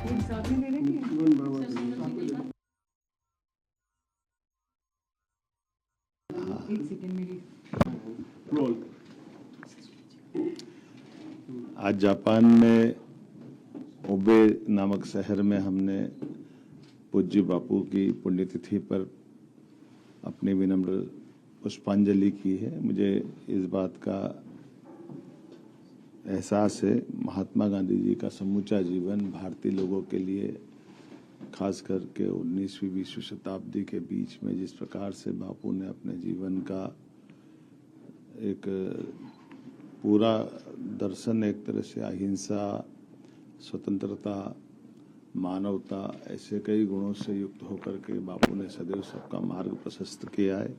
एक साथ ही ले लेंगे। एक सेकंड मेरी आज जापान में ओबे नामक शहर में हमने पूज्य बापू की पुण्यतिथि पर अपनी विनम्र पुष्पांजलि की है। मुझे इस बात का एहसास है, महात्मा गांधी जी का समूचा जीवन भारतीय लोगों के लिए, खास करके 19वीं 20वीं शताब्दी के बीच में जिस प्रकार से बापू ने अपने जीवन का एक पूरा दर्शन, एक तरह से अहिंसा, स्वतंत्रता, मानवता, ऐसे कई गुणों से युक्त होकर के बापू ने सदैव सबका मार्ग प्रशस्त किया है।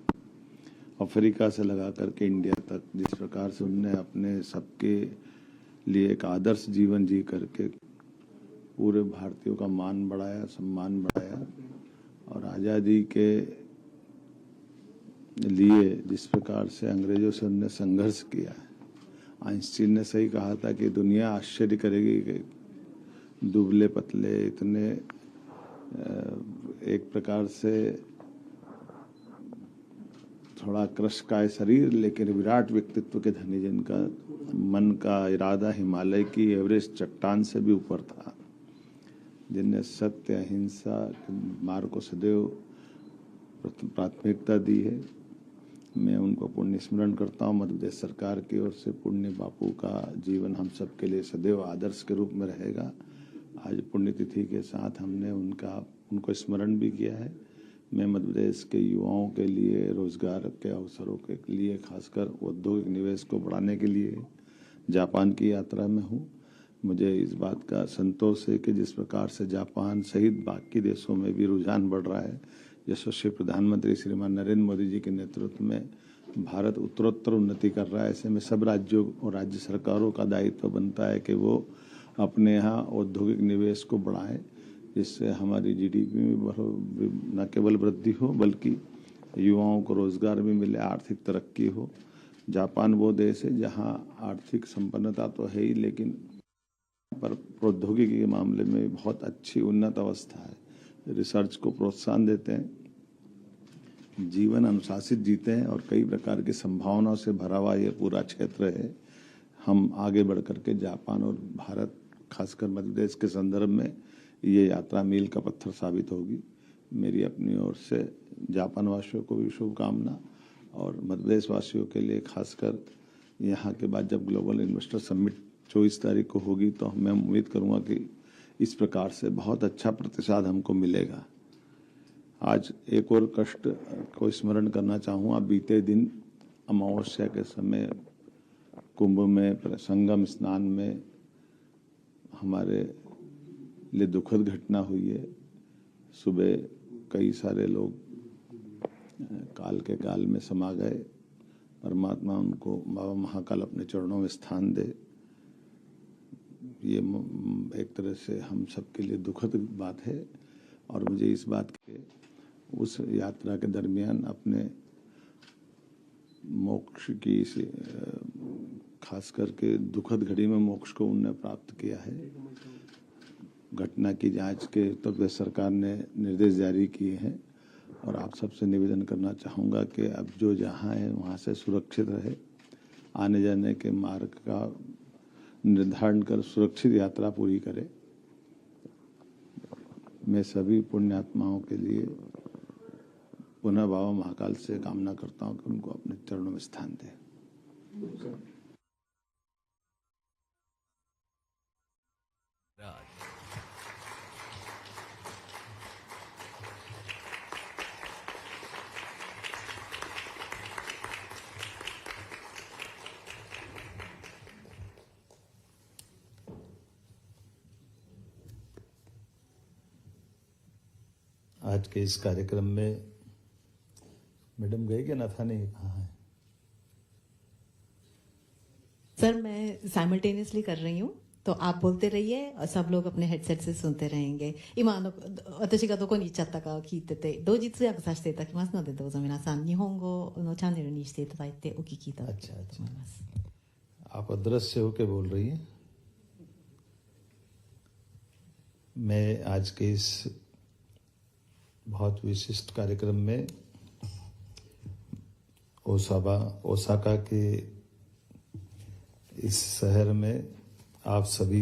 अफ्रीका से लगा करके इंडिया तक जिस प्रकार से उनने अपने सबके लिए एक आदर्श जीवन जी करके पूरे भारतीयों का मान बढ़ाया, सम्मान बढ़ाया, और आज़ादी के लिए जिस प्रकार से अंग्रेजों से उनने संघर्ष किया है। आइंस्टीन ने सही कहा था कि दुनिया आश्चर्य करेगी कि दुबले पतले, इतने एक प्रकार से थोड़ा कृशकाय शरीर लेकिन विराट व्यक्तित्व के धनी, जिनका मन का इरादा हिमालय की एवरेस्ट चट्टान से भी ऊपर था, जिनने सत्य, अहिंसा के मार्ग को सदैव प्राथमिकता दी है। मैं उनको पुण्य स्मरण करता हूँ। मध्य प्रदेश सरकार की ओर से पुण्य बापू का जीवन हम सब के लिए सदैव आदर्श के रूप में रहेगा। आज पुण्यतिथि के साथ हमने उनको स्मरण भी किया है। मैं मध्य प्रदेश के युवाओं के लिए रोजगार के अवसरों के लिए, खासकर औद्योगिक निवेश को बढ़ाने के लिए जापान की यात्रा में हूँ। मुझे इस बात का संतोष है कि जिस प्रकार से जापान सहित बाकी देशों में भी रुझान बढ़ रहा है, यशस्वी प्रधानमंत्री श्रीमान नरेंद्र मोदी जी के नेतृत्व में भारत उत्तरोत्तर उन्नति कर रहा है। ऐसे में सब राज्यों और राज्य सरकारों का दायित्व बनता है कि वो अपने यहाँ औद्योगिक निवेश को बढ़ाएं, जिससे हमारी जीडीपी में न केवल वृद्धि हो बल्कि युवाओं को रोजगार भी मिले, आर्थिक तरक्की हो। जापान वो देश है जहाँ आर्थिक संपन्नता तो है ही, लेकिन पर प्रौद्योगिकी के मामले में बहुत अच्छी उन्नत अवस्था है। रिसर्च को प्रोत्साहन देते हैं, जीवन अनुशासित जीते हैं, और कई प्रकार की संभावनाओं से भरा हुआ ये पूरा क्षेत्र है। हम आगे बढ़ करके जापान और भारत, खासकर मध्य प्रदेश के संदर्भ में ये यात्रा मील का पत्थर साबित होगी। मेरी अपनी ओर से जापान वासियों को भी शुभकामना, और मध्य प्रदेश वासियों के लिए खासकर यहाँ के बाद जब ग्लोबल इन्वेस्टर समिट 24 तारीख को होगी तो मैं उम्मीद करूँगा कि इस प्रकार से बहुत अच्छा प्रतिसाद हमको मिलेगा। आज एक और कष्ट को स्मरण करना चाहूँगा। बीते दिन अमावस्या के समय कुंभ में, संगम स्नान में हमारे लिए दुखद घटना हुई है। सुबह कई सारे लोग काल के काल में समा गए। परमात्मा उनको, बाबा महाकाल अपने चरणों में स्थान दे। ये एक तरह से हम सबके लिए दुखद बात है, और मुझे इस बात के उस यात्रा के दरमियान अपने मोक्ष की इस खास करके दुखद घड़ी में मोक्ष को उन्हें प्राप्त किया है। घटना की जांच के तो सरकार ने निर्देश जारी किए हैं, और आप सबसे निवेदन करना चाहूँगा कि अब जो जहाँ है वहाँ से सुरक्षित रहे, आने जाने के मार्ग का निर्धारण कर सुरक्षित यात्रा पूरी करे। मैं सभी पुण्यात्माओं के लिए पुनः बाबा महाकाल से कामना करता हूँ कि उनको अपने चरणों में स्थान दें। आज के इस कार्यक्रम में मैडम गए क्या? नाथा नहीं, कहाँ है? सर मैं साइमल्टेनियसली कर रही हूँ, तो आप बोलते रहिए और सब लोग अपने हेडसेट से सुनते रहेंगे. 私がどこに行っちゃったかを聞いてて、同時通訳させていただきますので、どうぞ皆さん日本語のチャンネルにしていただいてお聞きいただければと思います。आप अदृश्य होके बोल रही हैं। मैं आज के इस बहुत विशिष्ट कार्यक्रम में ओसाका के इस शहर में आप सभी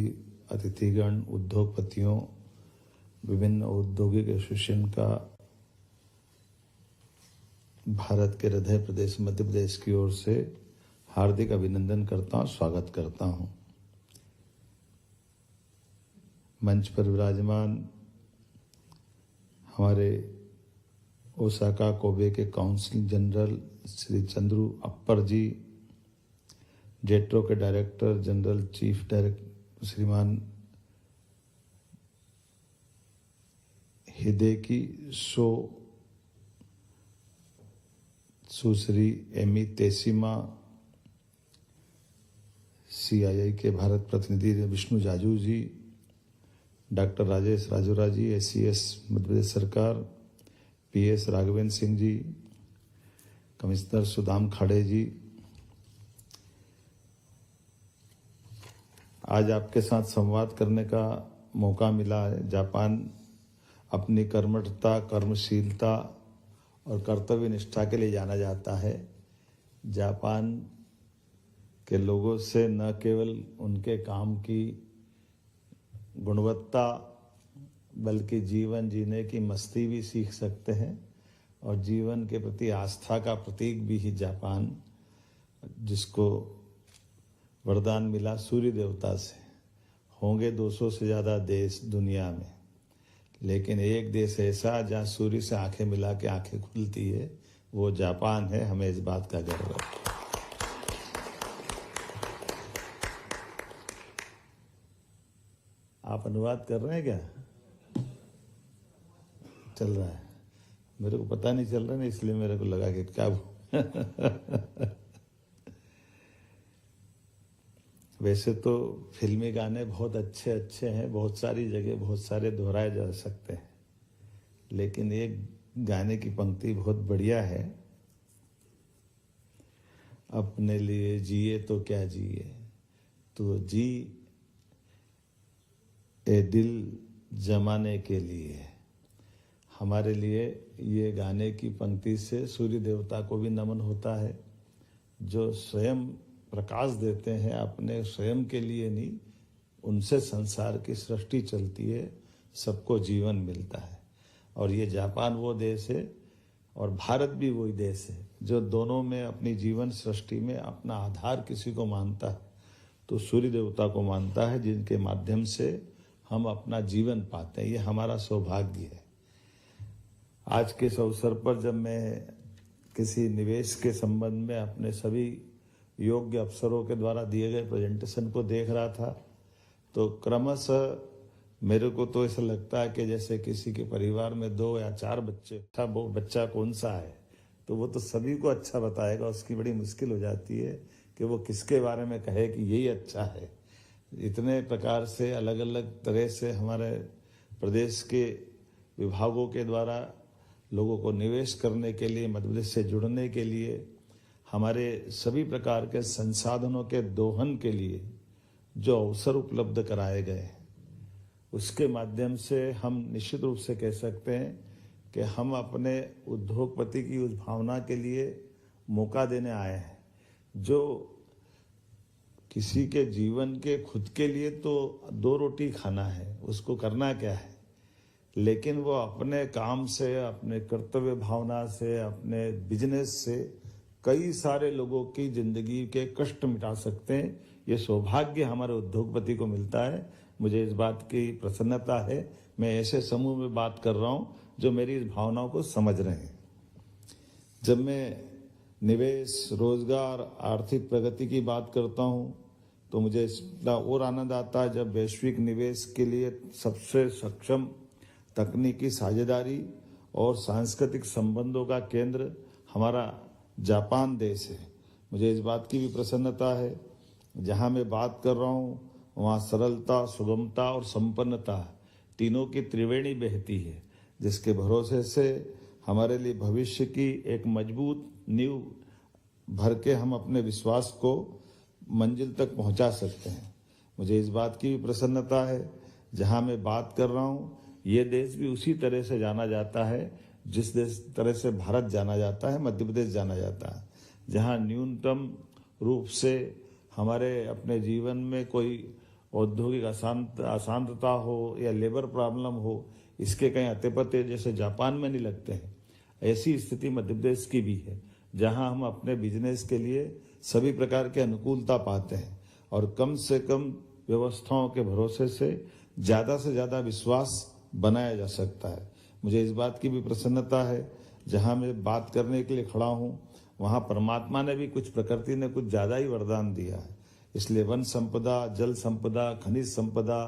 अतिथिगण, उद्योगपतियों, विभिन्न औद्योगिक एसोसिएशन का भारत के हृदय प्रदेश मध्य प्रदेश की ओर से हार्दिक अभिनंदन करता हूं, स्वागत करता हूं। मंच पर विराजमान हमारे ओसाका कोबे के council general Shri Chandru Appar ji, JETRO के डायरेक्टर जनरल चीफ डायरेक्टर श्रीमान हिदेकी सुश्री एमी तेसिमा, CII के भारत प्रतिनिधि विष्णु जाजू जी, डॉक्टर राजेश राजोरा जी, SCS मध्य प्रदेश सरकार, PS राघवेंद्र सिंह जी, कमिश्नर सुदाम खाड़े जी, आज आपके साथ संवाद करने का मौका मिला है। जापान अपनी कर्मठता, कर्मशीलता और कर्तव्य निष्ठा के लिए जाना जाता है। जापान के लोगों से न केवल उनके काम की गुणवत्ता बल्कि जीवन जीने की मस्ती भी सीख सकते हैं और जीवन के प्रति आस्था का प्रतीक भी ही जापान, जिसको वरदान मिला सूर्य देवता से। होंगे 200 से ज़्यादा देश दुनिया में, लेकिन एक देश ऐसा जहाँ सूर्य से आंखें मिला के आंखें खुलती है, वो जापान है। हमें इस बात का गर्व है। आप अनुवाद कर रहे हैं क्या? चल रहा है, मेरे को पता नहीं चल रहा ना, इसलिए मेरे को लगा कि क्या वैसे तो फिल्मी गाने बहुत अच्छे अच्छे हैं, बहुत सारी जगह बहुत सारे दोहराए जा सकते हैं, लेकिन एक गाने की पंक्ति बहुत बढ़िया है, अपने लिए जिए तो क्या जिए, तो जी ए दिल जमाने के लिए। हमारे लिए ये गाने की पंक्ति से सूर्य देवता को भी नमन होता है, जो स्वयं प्रकाश देते हैं, अपने स्वयं के लिए नहीं, उनसे संसार की सृष्टि चलती है, सबको जीवन मिलता है। और ये जापान वो देश है और भारत भी वही देश है जो दोनों में अपनी जीवन सृष्टि में अपना आधार किसी को मानता है तो सूर्य देवता को मानता है, जिनके माध्यम से हम अपना जीवन पाते हैं। ये हमारा सौभाग्य है। आज के इस अवसर पर जब मैं किसी निवेश के संबंध में अपने सभी योग्य अफसरों के द्वारा दिए गए प्रेजेंटेशन को देख रहा था, तो क्रमशः मेरे को तो ऐसा लगता है कि जैसे किसी के परिवार में 2 या 4 बच्चे, अच्छा वो बच्चा कौन सा है, तो वो तो सभी को अच्छा बताएगा। उसकी बड़ी मुश्किल हो जाती है कि वो किसके बारे में कहे कि यही अच्छा है। इतने प्रकार से अलग अलग तरह से हमारे प्रदेश के विभागों के द्वारा लोगों को निवेश करने के लिए, मध्य प्रदेश से जुड़ने के लिए, हमारे सभी प्रकार के संसाधनों के दोहन के लिए जो अवसर उपलब्ध कराए गए हैं, उसके माध्यम से हम निश्चित रूप से कह सकते हैं कि हम अपने उद्योगपति की उस भावना के लिए मौका देने आए हैं, जो किसी के जीवन के खुद के लिए तो 2 रोटी खाना है, उसको करना क्या है, लेकिन वो अपने काम से, अपने कर्तव्य भावना से, अपने बिजनेस से कई सारे लोगों की जिंदगी के कष्ट मिटा सकते हैं। ये सौभाग्य हमारे उद्योगपति को मिलता है। मुझे इस बात की प्रसन्नता है। मैं ऐसे समूह में बात कर रहा हूँ जो मेरी इस भावनाओं को समझ रहे हैं। जब मैं निवेश, रोजगार, आर्थिक प्रगति की बात करता हूँ तो मुझे इसका और आनंद आता है जब वैश्विक निवेश के लिए सबसे सक्षम तकनीकी साझेदारी और सांस्कृतिक संबंधों का केंद्र हमारा जापान देश है। मुझे इस बात की भी प्रसन्नता है, जहाँ मैं बात कर रहा हूँ वहाँ सरलता, सुगमता और संपन्नता तीनों की त्रिवेणी बहती है, जिसके भरोसे से हमारे लिए भविष्य की एक मजबूत नींव भर के हम अपने विश्वास को मंजिल तक पहुंचा सकते हैं। मुझे इस बात की भी प्रसन्नता है जहां मैं बात कर रहा हूं, ये देश भी उसी तरह से जाना जाता है जिस तरह से भारत जाना जाता है, मध्य प्रदेश जाना जाता है, जहां न्यूनतम रूप से हमारे अपने जीवन में कोई औद्योगिक अशांतता हो या लेबर प्रॉब्लम हो, इसके कहीं अते पते जैसे जापान में नहीं लगते हैं। ऐसी स्थिति मध्य प्रदेश की भी है, जहां हम अपने बिजनेस के लिए सभी प्रकार की अनुकूलता पाते हैं और कम से कम व्यवस्थाओं के भरोसे से ज्यादा विश्वास बनाया जा सकता है। मुझे इस बात की भी प्रसन्नता है, जहां मैं बात करने के लिए खड़ा हूं, वहां परमात्मा ने भी प्रकृति ने कुछ ज्यादा ही वरदान दिया है। इसलिए वन संपदा, जल संपदा, खनिज संपदा,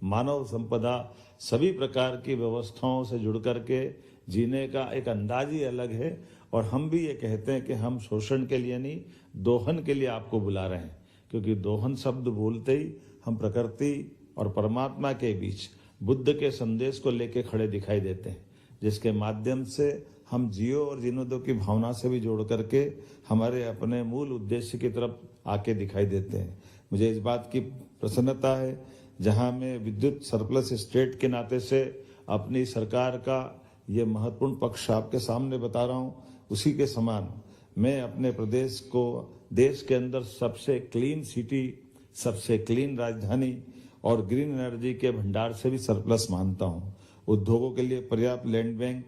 मानव संपदा, सभी प्रकार की व्यवस्थाओं से जुड़ करके जीने का एक अंदाज ही अलग है। और हम भी ये कहते हैं कि हम शोषण के लिए नहीं, दोहन के लिए आपको बुला रहे हैं, क्योंकि दोहन शब्द बोलते ही हम प्रकृति और परमात्मा के बीच बुद्ध के संदेश को लेके खड़े दिखाई देते हैं, जिसके माध्यम से हम जियो और जीने दो की भावना से भी जोड़ करके हमारे अपने मूल उद्देश्य की तरफ आके दिखाई देते हैं। मुझे इस बात की प्रसन्नता है, जहां मैं विद्युत सरप्लस स्टेट के नाते से अपनी सरकार का ये महत्वपूर्ण पक्ष आपके सामने बता रहा हूं, उसी के समान मैं अपने प्रदेश को देश के अंदर सबसे क्लीन सिटी, सबसे क्लीन राजधानी और ग्रीन एनर्जी के भंडार से भी सरप्लस मानता हूं। उद्योगों के लिए पर्याप्त लैंड बैंक,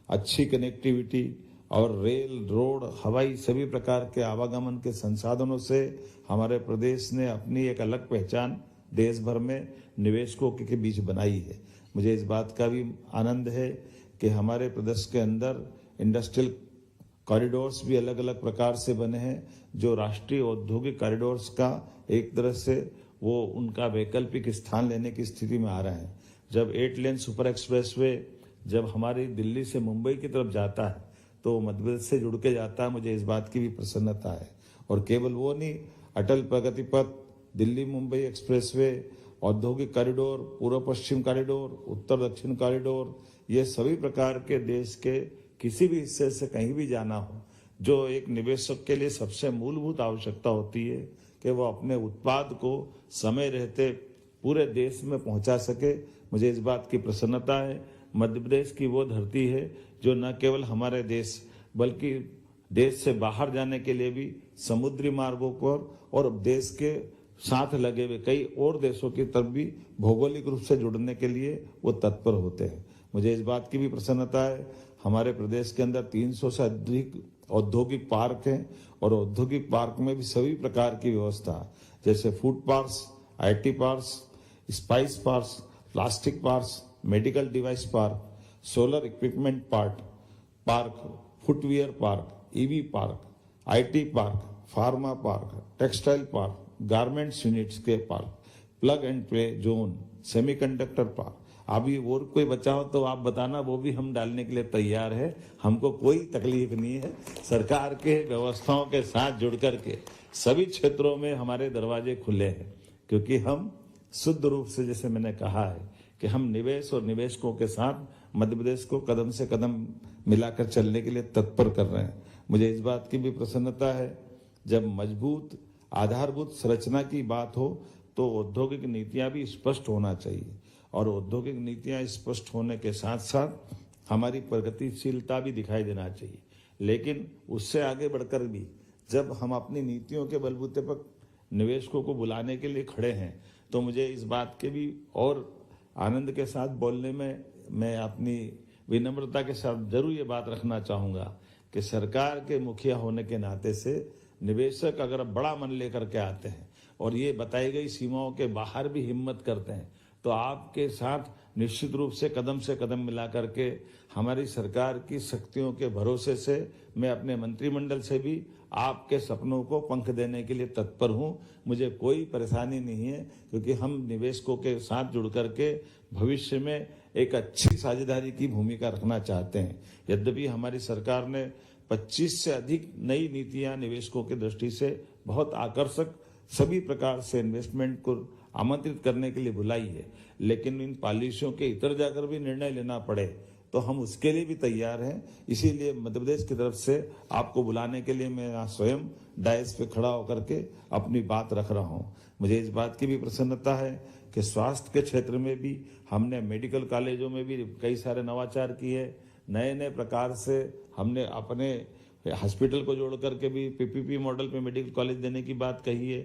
अच्छी कनेक्टिविटी और रेल, रोड, हवाई सभी प्रकार के आवागमन के संसाधनों से हमारे प्रदेश ने अपनी एक अलग पहचान देश भर में निवेशकों के बीच बनाई है। मुझे इस बात का भी आनंद है कि हमारे प्रदेश के अंदर इंडस्ट्रियल कॉरिडोर्स भी अलग अलग प्रकार से बने हैं, जो राष्ट्रीय औद्योगिक कॉरिडोर्स का एक तरह से वो उनका वैकल्पिक स्थान लेने की स्थिति में आ रहे हैं। जब 8 लेन सुपर एक्सप्रेसवे जब हमारी दिल्ली से मुंबई की तरफ जाता है तो मध्य प्रदेश से जुड़ के जाता है, मुझे इस बात की भी प्रसन्नता है। और केवल वो नहीं, अटल प्रगति पथ, दिल्ली मुंबई एक्सप्रेसवे, औद्योगिक कॉरिडोर, पूर्व पश्चिम कॉरिडोर, उत्तर दक्षिण कॉरिडोर, ये सभी प्रकार के देश के किसी भी हिस्से से कहीं भी जाना हो, जो एक निवेशक के लिए सबसे मूलभूत आवश्यकता होती है कि वो अपने उत्पाद को समय रहते पूरे देश में पहुंचा सके। मुझे इस बात की प्रसन्नता है, मध्य प्रदेश की वो धरती है जो न केवल हमारे देश बल्कि देश से बाहर जाने के लिए भी समुद्री मार्गों पर और देश के साथ लगे हुए कई और देशों की तरफ भी भौगोलिक रूप से जुड़ने के लिए वो तत्पर होते हैं। मुझे इस बात की भी प्रसन्नता है, हमारे प्रदेश के अंदर 300 से अधिक औद्योगिक पार्क हैं और औद्योगिक पार्क में भी सभी प्रकार की व्यवस्था, जैसे food parks, IT parks, spice parks, plastic parks, medical device park, solar equipment park, footwear park, EV park, IT park, pharma park, textile park, garments units के park, plug and play zone, semiconductor park. अभी और कोई बचा हो तो आप बताना, वो भी हम डालने के लिए तैयार है, हमको कोई तकलीफ नहीं है। सरकार के व्यवस्थाओं के साथ जुड़ करके सभी क्षेत्रों में हमारे दरवाजे खुले हैं, क्योंकि हम शुद्ध रूप से, जैसे मैंने कहा है, कि हम निवेश और निवेशकों के साथ मध्य प्रदेश को कदम से कदम मिलाकर चलने के लिए तत्पर कर रहे हैं। मुझे इस बात की भी प्रसन्नता है, जब मजबूत आधारभूत संरचना की बात हो तो औद्योगिक नीतियां भी स्पष्ट होना चाहिए, और औद्योगिक नीतियां स्पष्ट होने के साथ साथ हमारी प्रगतिशीलता भी दिखाई देना चाहिए। लेकिन उससे आगे बढ़कर भी जब हम अपनी नीतियों के बलबूते पर निवेशकों को बुलाने के लिए खड़े हैं, तो मुझे इस बात के भी और आनंद के साथ बोलने में मैं अपनी विनम्रता के साथ जरूर ये बात रखना चाहूँगा कि सरकार के मुखिया होने के नाते से निवेशक अगर बड़ा मन लेकर के आते हैं और ये बताई गई सीमाओं के बाहर भी हिम्मत करते हैं, तो आपके साथ निश्चित रूप से कदम मिला करके हमारी सरकार की शक्तियों के भरोसे से मैं अपने मंत्रिमंडल से भी आपके सपनों को पंख देने के लिए तत्पर हूं। मुझे कोई परेशानी नहीं है, क्योंकि हम निवेशकों के साथ जुड़ करके भविष्य में एक अच्छी साझेदारी की भूमिका रखना चाहते हैं। यद्यपि हमारी सरकार ने 25 से अधिक नई नीतियां निवेशकों की दृष्टि से बहुत आकर्षक सभी प्रकार से इन्वेस्टमेंट को आमंत्रित करने के लिए बुलाई है, लेकिन इन पॉलिसियों के इतर जाकर भी निर्णय लेना पड़े तो हम उसके लिए भी तैयार हैं। इसीलिए मध्य प्रदेश की तरफ से आपको बुलाने के लिए मैं यहाँ स्वयं डायस पे खड़ा होकर के अपनी बात रख रहा हूँ। मुझे इस बात की भी प्रसन्नता है कि स्वास्थ्य के क्षेत्र में भी हमने मेडिकल कॉलेजों में भी कई सारे नवाचार किए, नए नए प्रकार से हमने अपने हॉस्पिटल को जोड़ करके भी पीपीपी मॉडल पे मेडिकल कॉलेज देने की बात कही है।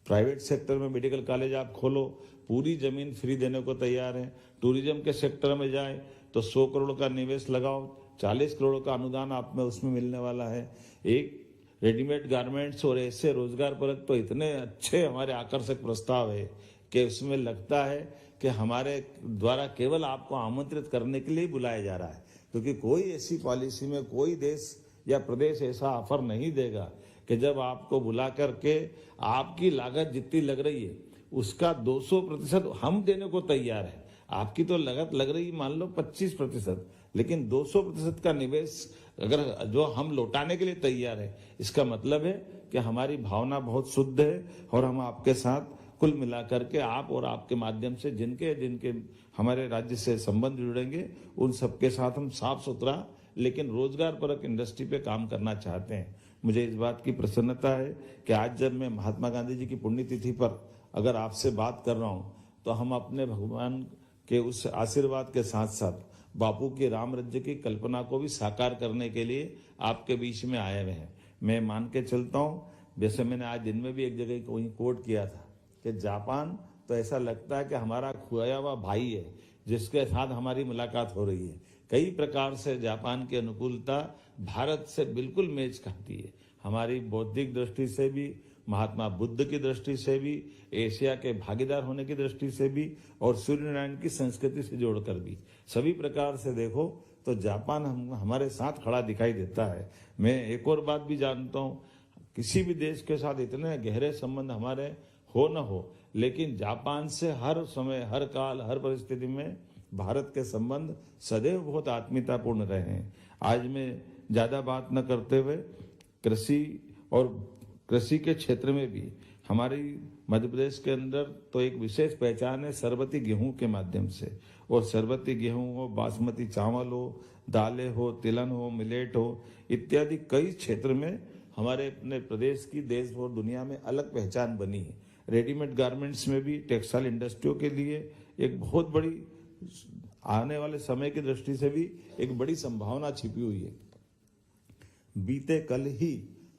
प्राइवेट सेक्टर में मेडिकल कॉलेज आप खोलो, पूरी जमीन फ्री देने को तैयार है। टूरिज्म के सेक्टर में जाए तो 100 करोड़ का निवेश लगाओ, 40 करोड़ का अनुदान आप में उसमें मिलने वाला है। एक रेडीमेड गारमेंट्स और ऐसे रोजगार परक तो इतने अच्छे हमारे आकर्षक प्रस्ताव है कि उसमें लगता है कि हमारे द्वारा केवल आपको आमंत्रित करने के लिए बुलाया जा रहा है, क्योंकि कोई ऐसी पॉलिसी में कोई देश या प्रदेश ऐसा ऑफर नहीं देगा कि जब आपको बुला करके आपकी लागत जितनी लग रही है उसका 200% हम देने को तैयार है। आपकी तो लागत लग रही मान लो 25%, लेकिन 200% का निवेश अगर जो हम लौटाने के लिए तैयार है, इसका मतलब है कि हमारी भावना बहुत शुद्ध है और हम आपके साथ कुल मिलाकर के आप और आपके माध्यम से जिनके जिनके हमारे राज्य से संबंध जुड़ेंगे उन सबके साथ हम साफ सुथरा लेकिन रोजगार परक इंडस्ट्री पे काम करना चाहते हैं। मुझे इस बात की प्रसन्नता है कि आज जब मैं महात्मा गांधी जी की पुण्यतिथि पर अगर आपसे बात कर रहा हूं तो हम अपने भगवान के उस आशीर्वाद के साथ साथ बापू के राम राज्य की कल्पना को भी साकार करने के लिए आपके बीच में आए हुए हैं। मैं मान के चलता हूं, जैसे मैंने आज दिन में भी एक जगह कोई कोट किया था कि जापान तो ऐसा लगता है कि हमारा खोया हुआ भाई है जिसके साथ हमारी मुलाकात हो रही है। कई प्रकार से जापान की अनुकूलता भारत से बिल्कुल मेच खाती है। हमारी बौद्धिक दृष्टि से भी, महात्मा बुद्ध की दृष्टि से भी, एशिया के भागीदार होने की दृष्टि से भी और सूर्यनारायण की संस्कृति से जोड़कर भी, सभी प्रकार से देखो तो जापान हमारे साथ खड़ा दिखाई देता है। मैं एक और बात भी जानता हूँ, किसी भी देश के साथ इतने गहरे संबंध हमारे हो न हो, लेकिन जापान से हर समय, हर काल, हर परिस्थिति में भारत के संबंध सदैव बहुत आत्मीयतापूर्ण रहे हैं। आज मैं ज्यादा बात न करते हुए कृषि के क्षेत्र में भी हमारी मध्य प्रदेश के अंदर तो एक विशेष पहचान है सरबती गेहूं के माध्यम से। और सरबती गेहूं हो, बासमती चावल हो, दालें हो, तिलहन हो, मिलेट हो, इत्यादि कई क्षेत्र में हमारे अपने प्रदेश की देश और दुनिया में अलग पहचान बनी है। रेडीमेड गारमेंट्स में भी टेक्सटाइल इंडस्ट्रियों के लिए एक बहुत बड़ी, आने वाले समय की दृष्टि से भी एक बड़ी संभावना छिपी हुई है। बीते कल ही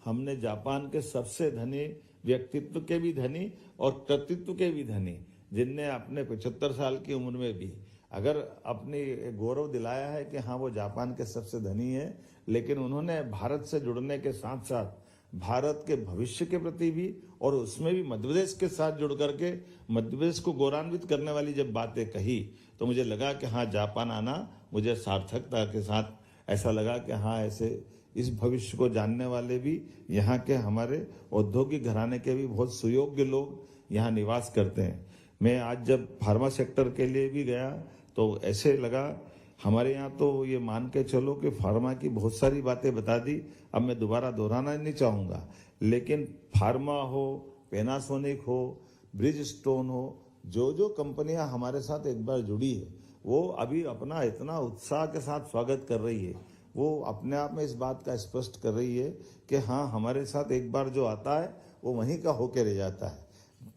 हमने जापान के सबसे धनी व्यक्तित्व के भी धनी और कर्तृत्व के भी धनी, जिनने अपने 75 साल की उम्र में भी अगर अपनी गौरव दिलाया है कि हाँ वो जापान के सबसे धनी है, लेकिन उन्होंने भारत से जुड़ने के साथ साथ भारत के भविष्य के प्रति भी और उसमें भी मध्य प्रदेश के साथ जुड़ करके मध्य प्रदेश को गौरवान्वित करने वाली जब बातें कही तो मुझे लगा कि हाँ जापान आना मुझे सार्थकता के साथ ऐसा लगा कि हाँ ऐसे इस भविष्य को जानने वाले भी यहाँ के हमारे औद्योगिक घराने के भी बहुत सुयोग्य लोग यहाँ निवास करते हैं। मैं आज जब फार्मा सेक्टर के लिए भी गया तो ऐसे लगा, हमारे यहाँ तो ये मान के चलो कि फार्मा की बहुत सारी बातें बता दी, अब मैं दोबारा दोहराना नहीं चाहूँगा, लेकिन फार्मा हो, पैनासोनिक हो, ब्रिजस्टोन हो, जो जो कंपनियां हमारे साथ एक बार जुड़ी है वो अभी अपना इतना उत्साह के साथ स्वागत कर रही है। वो अपने आप में इस बात का स्पष्ट कर रही है कि हाँ हमारे साथ एक बार जो आता है वो वहीं का होके रह जाता है।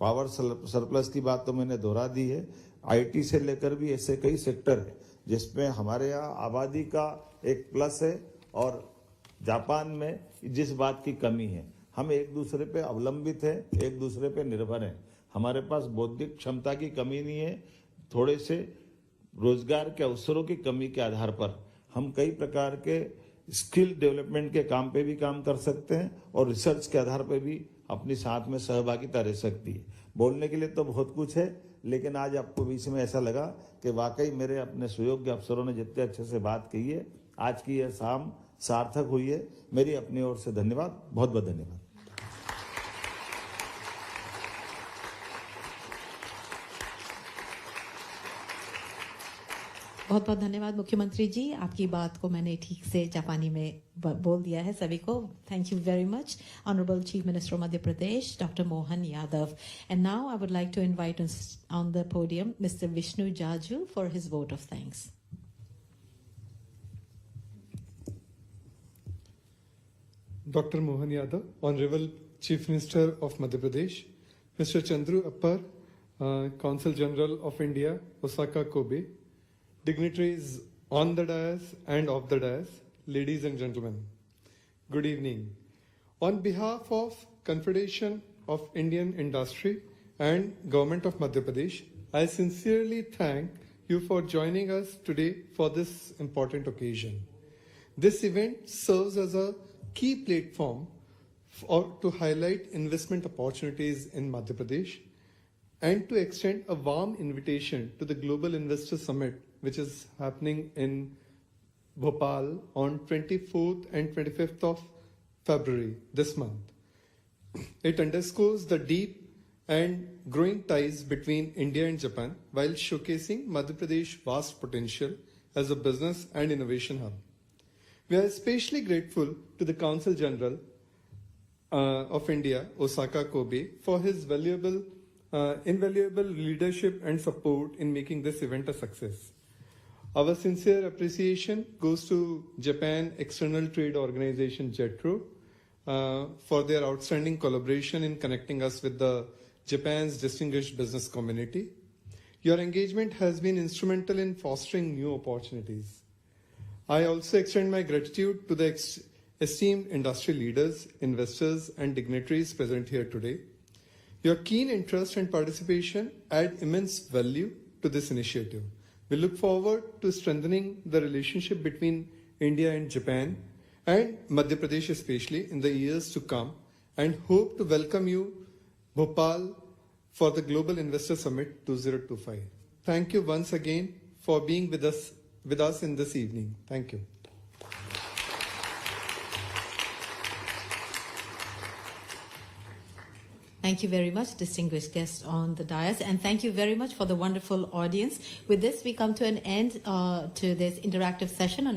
पावर सरप्लस की बात तो मैंने दोहरा दी है। आईटी से लेकर भी ऐसे कई सेक्टर है जिसमें हमारे यहाँ आबादी का एक प्लस है और जापान में जिस बात की कमी है, हम एक दूसरे पे अवलंबित है, एक दूसरे पे निर्भर है। हमारे पास बौद्धिक क्षमता की कमी नहीं है, थोड़े से रोजगार के अवसरों की कमी के आधार पर हम कई प्रकार के स्किल डेवलपमेंट के काम पे भी काम कर सकते हैं और रिसर्च के आधार पे भी अपनी साथ में सहभागिता रह सकती है। बोलने के लिए तो बहुत कुछ है, लेकिन आज आपको बीच में ऐसा लगा कि वाकई मेरे अपने सुयोग्य अफसरों ने जितने अच्छे से बात कही है, आज की यह शाम सार्थक हुई है। मेरी अपनी ओर से धन्यवाद, बहुत बहुत धन्यवाद। बहुत बहुत धन्यवाद मुख्यमंत्री जी, आपकी बात को मैंने ठीक से जापानी में बोल दिया है सभी को। Thank you very much honourable chief minister of Madhya Pradesh doctor Mohan Yadav. And now I would like to invite on the podium mister Vishnu Jaju for his vote of thanks. Dr. Mohan Yadav, Honorable Chief Minister of Madhya Pradesh, Mr. Chandru Appar, Consul General of India, Osaka, Kobe, dignitaries on the dais and off the dais, ladies and gentlemen, good evening. On behalf of Confederation of Indian Industry and Government of Madhya Pradesh, I sincerely thank you for joining us today for this important occasion. This event serves as a key platform to highlight investment opportunities in Madhya Pradesh and to extend a warm invitation to the Global Investor Summit, which is happening in Bhopal on 24th and 25th of February this month. It underscores the deep and growing ties between India and Japan while showcasing Madhya Pradesh's vast potential as a business and innovation hub. We are especially grateful to the Consul General of India, Osaka Kobe, for his invaluable leadership and support in making this event a success. Our sincere appreciation goes to Japan External Trade Organization, JETRO, for their outstanding collaboration in connecting us with the Japan's distinguished business community. Your engagement has been instrumental in fostering new opportunities. I also extend my gratitude to the esteemed industry leaders, investors, and dignitaries present here today. Your keen interest and participation add immense value to this initiative. We look forward to strengthening the relationship between India and Japan and Madhya Pradesh especially in the years to come, and hope to welcome you Bhopal for the Global Investor Summit 2025. Thank you once again for being with us in this evening. Thank you. Thank you very much, distinguished guests on the dais, and thank you very much for the wonderful audience. With this, we come to an end to this interactive session on